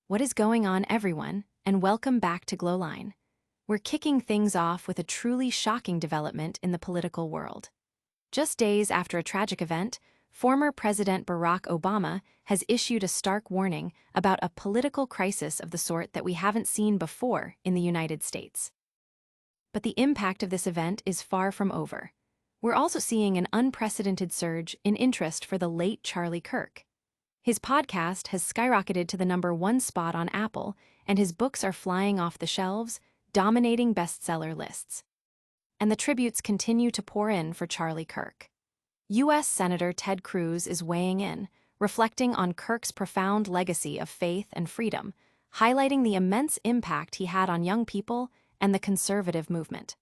What is going on, everyone, and welcome back to GlowLine. We're kicking things off with a truly shocking development in the political world. Just days after a tragic event, former President Barack Obama has issued a stark warning about a political crisis of the sort that we haven't seen before in the United States. But the impact of this event is far from over. We're also seeing an unprecedented surge in interest for the late Charlie Kirk. His podcast has skyrocketed to the #1 spot on Apple, and his books are flying off the shelves, dominating bestseller lists. And the tributes continue to pour in for Charlie Kirk. U.S. Senator Ted Cruz is weighing in, reflecting on Kirk's profound legacy of faith and freedom, highlighting the immense impact he had on young people and the conservative movement.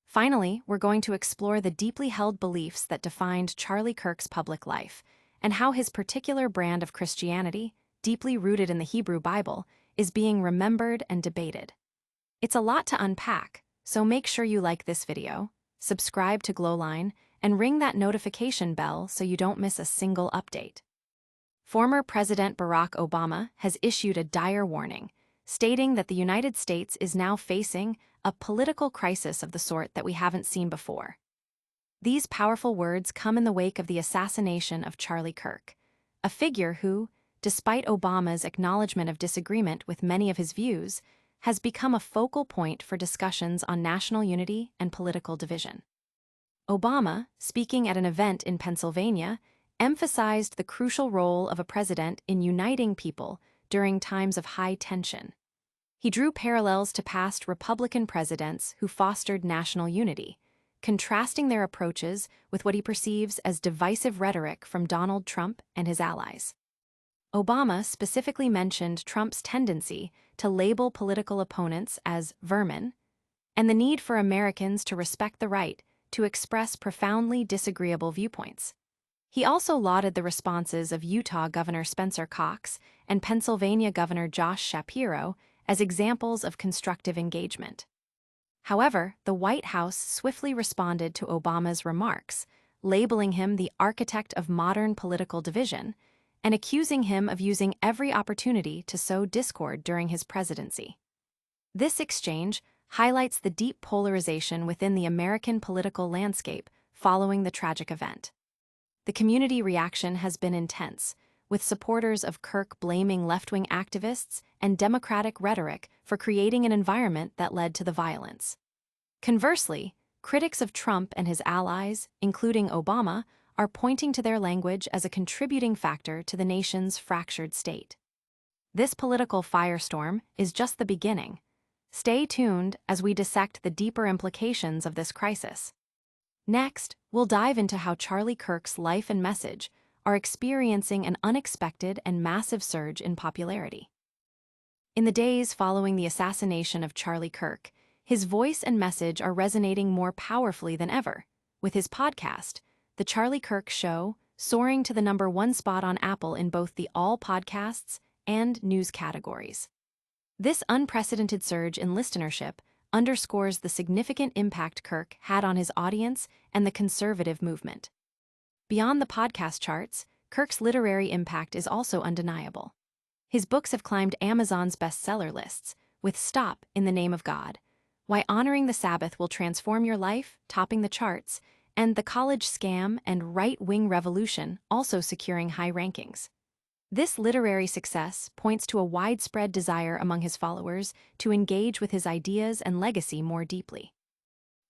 Finally, we're going to explore the deeply held beliefs that defined Charlie Kirk's public life, and how his particular brand of Christianity, deeply rooted in the Hebrew Bible, is being remembered and debated. It's a lot to unpack, so make sure you like this video, subscribe to GlowLine, and ring that notification bell so you don't miss a single update. Former President Barack Obama has issued a dire warning, stating that the United States is now facing a political crisis of the sort that we haven't seen before. These powerful words come in the wake of the assassination of Charlie Kirk, a figure who, despite Obama's acknowledgement of disagreement with many of his views, has become a focal point for discussions on national unity and political division. Obama, speaking at an event in Pennsylvania, emphasized the crucial role of a president in uniting people during times of high tension. He drew parallels to past Republican presidents who fostered national unity, contrasting their approaches with what he perceives as divisive rhetoric from Donald Trump and his allies. Obama specifically mentioned Trump's tendency to label political opponents as vermin, and the need for Americans to respect the right to express profoundly disagreeable viewpoints. He also lauded the responses of Utah Governor Spencer Cox and Pennsylvania Governor Josh Shapiro as examples of constructive engagement. However, the White House swiftly responded to Obama's remarks, labeling him the architect of modern political division and accusing him of using every opportunity to sow discord during his presidency. This exchange highlights the deep polarization within the American political landscape following the tragic event. The community reaction has been intense, with supporters of Kirk blaming left-wing activists and Democratic rhetoric for creating an environment that led to the violence. Conversely, critics of Trump and his allies, including Obama, are pointing to their language as a contributing factor to the nation's fractured state. This political firestorm is just the beginning. Stay tuned as we dissect the deeper implications of this crisis. Next, we'll dive into how Charlie Kirk's life and message are experiencing an unexpected and massive surge in popularity. In the days following the assassination of Charlie Kirk, his voice and message are resonating more powerfully than ever, with his podcast, The Charlie Kirk Show, soaring to the #1 spot on Apple in both the all podcasts and news categories. This unprecedented surge in listenership underscores the significant impact Kirk had on his audience and the conservative movement. Beyond the podcast charts, Kirk's literary impact is also undeniable. His books have climbed Amazon's bestseller lists, with Stop in the Name of God, Why Honoring the Sabbath Will Transform Your Life, topping the charts, and The College Scam and Right-Wing Revolution also securing high rankings. This literary success points to a widespread desire among his followers to engage with his ideas and legacy more deeply.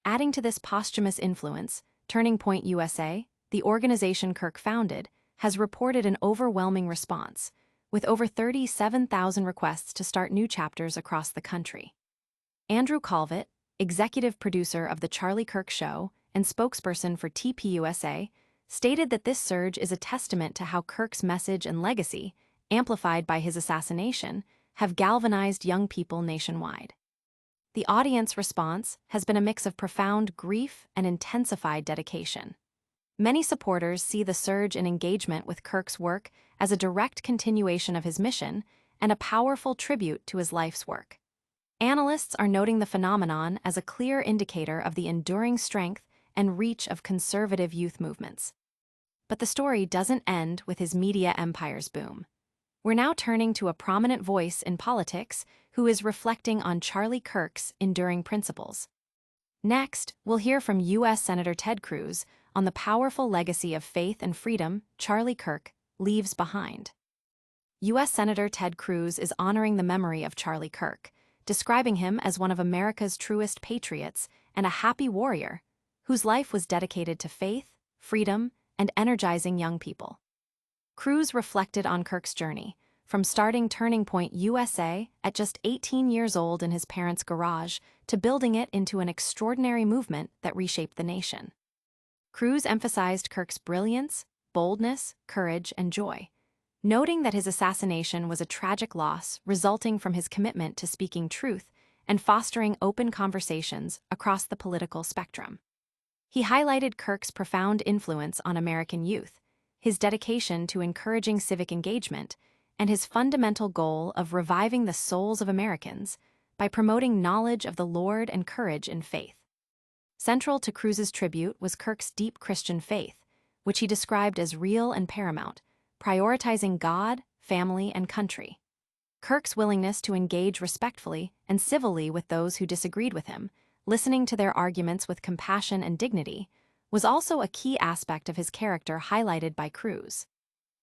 Adding to this posthumous influence, Turning Point USA, the organization Kirk founded, has reported an overwhelming response, with over 37,000 requests to start new chapters across the country. Andrew Calvert, executive producer of The Charlie Kirk Show and spokesperson for TPUSA, stated that this surge is a testament to how Kirk's message and legacy, amplified by his assassination, have galvanized young people nationwide. The audience response has been a mix of profound grief and intensified dedication. Many supporters see the surge in engagement with Kirk's work as a direct continuation of his mission and a powerful tribute to his life's work. Analysts are noting the phenomenon as a clear indicator of the enduring strength and reach of conservative youth movements. But the story doesn't end with his media empire's boom. We're now turning to a prominent voice in politics who is reflecting on Charlie Kirk's enduring principles. Next, we'll hear from U.S. Senator Ted Cruz on the powerful legacy of faith and freedom Charlie Kirk leaves behind. U.S. Senator Ted Cruz is honoring the memory of Charlie Kirk, describing him as one of America's truest patriots and a happy warrior whose life was dedicated to faith, freedom, and energizing young people. Cruz reflected on Kirk's journey, from starting Turning Point USA at just 18 years old in his parents' garage to building it into an extraordinary movement that reshaped the nation. Cruz emphasized Kirk's brilliance, boldness, courage, and joy, noting that his assassination was a tragic loss resulting from his commitment to speaking truth and fostering open conversations across the political spectrum. He highlighted Kirk's profound influence on American youth, his dedication to encouraging civic engagement, and his fundamental goal of reviving the souls of Americans by promoting knowledge of the Lord and courage in faith. Central to Cruz's tribute was Kirk's deep Christian faith, which he described as real and paramount, prioritizing God, family, and country. Kirk's willingness to engage respectfully and civilly with those who disagreed with him, listening to their arguments with compassion and dignity, was also a key aspect of his character highlighted by Cruz.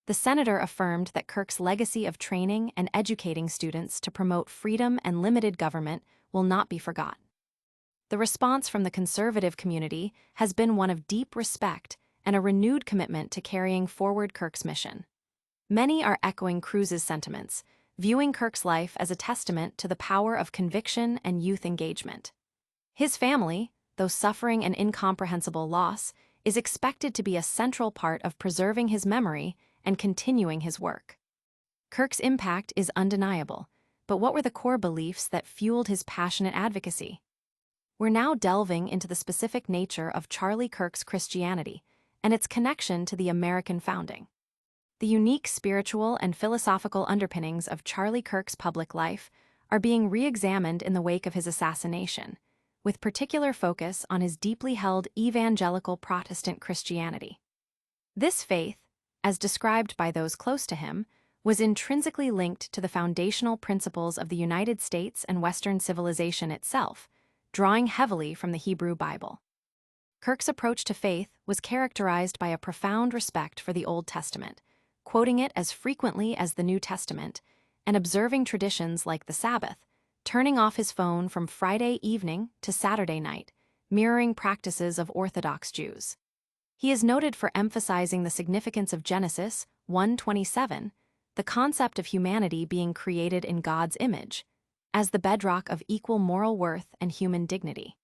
The senator affirmed that Kirk's legacy of training and educating students to promote freedom and limited government will not be forgotten. The response from the conservative community has been one of deep respect and a renewed commitment to carrying forward Kirk's mission. Many are echoing Cruz's sentiments, viewing Kirk's life as a testament to the power of conviction and youth engagement. His family, though suffering an incomprehensible loss, is expected to be a central part of preserving his memory and continuing his work. Kirk's impact is undeniable, but what were the core beliefs that fueled his passionate advocacy? We're now delving into the specific nature of Charlie Kirk's Christianity and its connection to the American founding. The unique spiritual and philosophical underpinnings of Charlie Kirk's public life are being re-examined in the wake of his assassination, with particular focus on his deeply held evangelical Protestant Christianity. This faith, as described by those close to him, was intrinsically linked to the foundational principles of the United States and Western civilization itself, drawing heavily from the Hebrew Bible. Kirk's approach to faith was characterized by a profound respect for the Old Testament, quoting it as frequently as the New Testament, and observing traditions like the Sabbath, turning off his phone from Friday evening to Saturday night, mirroring practices of Orthodox Jews. He is noted for emphasizing the significance of Genesis 1:27, the concept of humanity being created in God's image, as the bedrock of equal moral worth and human dignity.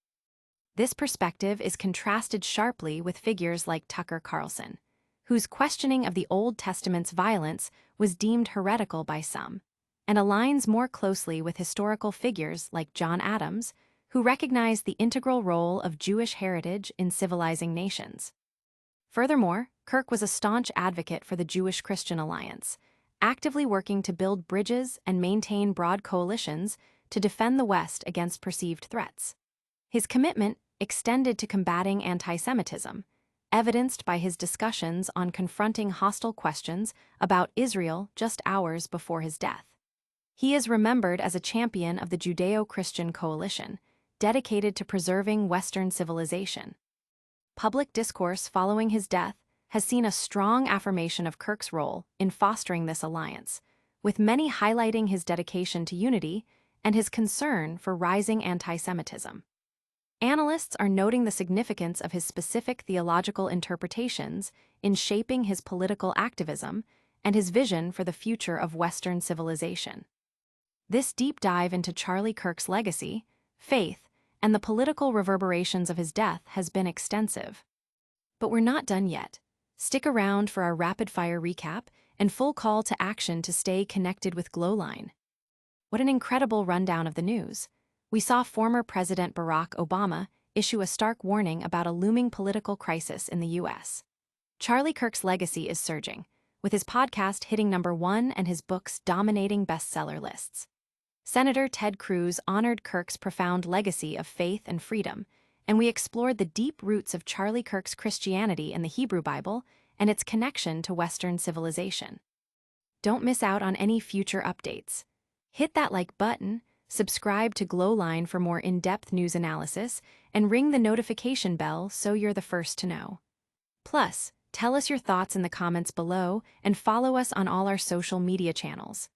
This perspective is contrasted sharply with figures like Tucker Carlson, whose questioning of the Old Testament's violence was deemed heretical by some, and aligns more closely with historical figures like John Adams, who recognized the integral role of Jewish heritage in civilizing nations. Furthermore, Kirk was a staunch advocate for the Jewish-Christian alliance, actively working to build bridges and maintain broad coalitions to defend the West against perceived threats. His commitment extended to combating anti-Semitism, evidenced by his discussions on confronting hostile questions about Israel just hours before his death. He is remembered as a champion of the Judeo-Christian coalition, dedicated to preserving Western civilization. Public discourse following his death has seen a strong affirmation of Kirk's role in fostering this alliance, with many highlighting his dedication to unity and his concern for rising anti-Semitism. Analysts are noting the significance of his specific theological interpretations in shaping his political activism and his vision for the future of Western civilization. This deep dive into Charlie Kirk's legacy, faith, and the political reverberations of his death has been extensive. But we're not done yet. Stick around for our rapid-fire recap and full call to action to stay connected with GlowLine. What an incredible rundown of the news. We saw former President Barack Obama issue a stark warning about a looming political crisis in the U.S. Charlie Kirk's legacy is surging, with his podcast hitting #1 and his books dominating bestseller lists. Senator Ted Cruz honored Kirk's profound legacy of faith and freedom, and we explored the deep roots of Charlie Kirk's Christianity in the Hebrew Bible and its connection to Western civilization. Don't miss out on any future updates. Hit that like button, subscribe to GlowLine for more in-depth news analysis, and ring the notification bell so you're the first to know. Plus, tell us your thoughts in the comments below and follow us on all our social media channels.